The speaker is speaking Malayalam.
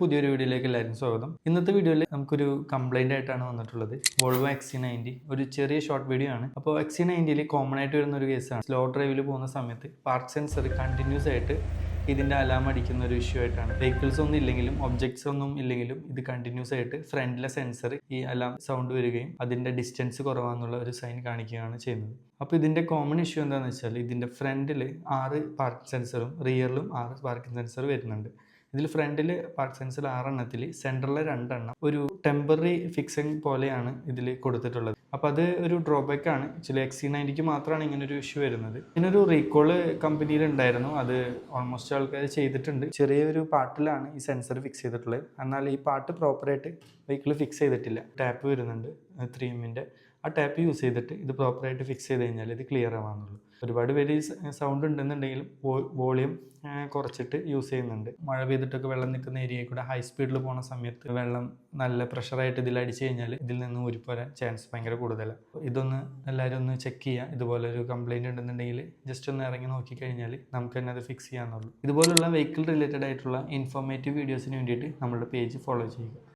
പുതിയൊരു വീഡിയോയിലേക്ക് എല്ലാവർക്കും സ്വാഗതം. ഇന്നത്തെ വീഡിയോയിൽ നമുക്കൊരു കംപ്ലൈൻ്റ് ആയിട്ടാണ് വന്നിട്ടുള്ളത്. വോൾവോ XC90 ഒരു ചെറിയ ഷോർട്ട് വീഡിയോ ആണ്. അപ്പോൾ XC90യിൽ കോമൺ ആയിട്ട് വരുന്ന ഒരു കേസാണ്. സ്ലോ ഡ്രൈവിൽ പോകുന്ന സമയത്ത് പാർക്ക് സെൻസർ കണ്ടിന്യൂസ് ആയിട്ട് ഇതിൻ്റെ അലാം അടിക്കുന്ന ഒരു ഇഷ്യൂ ആയിട്ടാണ്. വെഹിക്കിൾസ് ഒന്നും ഇല്ലെങ്കിലും ഒബ്ജക്ട്സ് ഒന്നും ഇല്ലെങ്കിലും ഇത് കണ്ടിന്യൂസ് ആയിട്ട് ഫ്രണ്ടിലെ സെൻസർ ഈ അലാം സൗണ്ട് വരികയും അതിൻ്റെ ഡിസ്റ്റൻസ് കുറവാന്നുള്ള ഒരു സൈൻ കാണിക്കുകയാണ് ചെയ്യുന്നത്. അപ്പോൾ ഇതിൻ്റെ കോമൺ ഇഷ്യൂ എന്താണെന്ന് വെച്ചാൽ ഇതിൻ്റെ ഫ്രണ്ടിൽ 6 പാർക്ക് സെൻസറും റിയറിലും 6 പാർക്കിംഗ് സെൻസർ വരുന്നുണ്ട്. ഇതിൽ ഫ്രണ്ടിൽ പാർക്ക് സെൻസർ 6 എണ്ണത്തിൽ സെൻറ്ററിലെ 2 എണ്ണം ഒരു ടെമ്പററി ഫിക്സിങ് പോലെയാണ് ഇതിൽ കൊടുത്തിട്ടുള്ളത്. അപ്പോൾ അത് ഒരു ഡ്രോബാക്ക് ആണ്. ചില XC90ക്ക് മാത്രമാണ് ഇങ്ങനൊരു ഇഷ്യൂ വരുന്നത്. ഇതിനൊരു റീകോള് കമ്പനിയിൽ ഉണ്ടായിരുന്നു. അത് ഓൾമോസ്റ്റ് ആൾക്കാർ ചെയ്തിട്ടുണ്ട്. ചെറിയൊരു പാർട്ടിലാണ് ഈ സെൻസർ ഫിക്സ് ചെയ്തിട്ടുള്ളത്. എന്നാൽ ഈ പാർട്ട് പ്രോപ്പറായിട്ട് വെഹിക്കിൾ ഫിക്സ് ചെയ്തിട്ടില്ല. ടാപ്പ് വരുന്നുണ്ട് 3Mൻ്റെ. ആ ടാപ്പ് യൂസ് ചെയ്തിട്ട് ഇത് പ്രോപ്പറായിട്ട് ഫിക്സ് ചെയ്ത് കഴിഞ്ഞാൽ ഇത് ക്ലിയർ ആവാന്നുള്ളൂ. ഒരുപാട് പേര് സൗണ്ട് ഉണ്ടെന്നുണ്ടെങ്കിലും വോളിയം കുറച്ചിട്ട് യൂസ് ചെയ്യുന്നുണ്ട്. മഴ പെയ്തിട്ടൊക്കെ വെള്ളം നിൽക്കുന്ന ഏരിയയിൽ കൂടെ ഹൈ സ്പീഡിൽ പോകുന്ന സമയത്ത് വെള്ളം നല്ല പ്രഷറായിട്ട് ഇതിൽ അടിച്ചു കഴിഞ്ഞാൽ ഇതിൽ നിന്ന് ഊരിപ്പോരാൻ ചാൻസ് ഭയങ്കര കൂടുതലാണ്. ഇതൊന്ന് എല്ലാവരും ഒന്ന് ചെക്ക് ചെയ്യുക. ഇതുപോലെ ഒരു കംപ്ലൈൻറ്റ് ഉണ്ടെന്നുണ്ടെങ്കിൽ ജസ്റ്റ് ഒന്ന് ഇറങ്ങി നോക്കിക്കഴിഞ്ഞാൽ നമുക്ക് തന്നെ അത് ഫിക്സ് ചെയ്യാന്നുള്ളൂ. ഇതുപോലുള്ള വെഹിക്കിൾ റിലേറ്റഡ് ആയിട്ടുള്ള ഇൻഫോർമേറ്റീവ് വീഡിയോസിന് വേണ്ടിയിട്ട് നമ്മളുടെ പേജ് ഫോളോ ചെയ്യുക.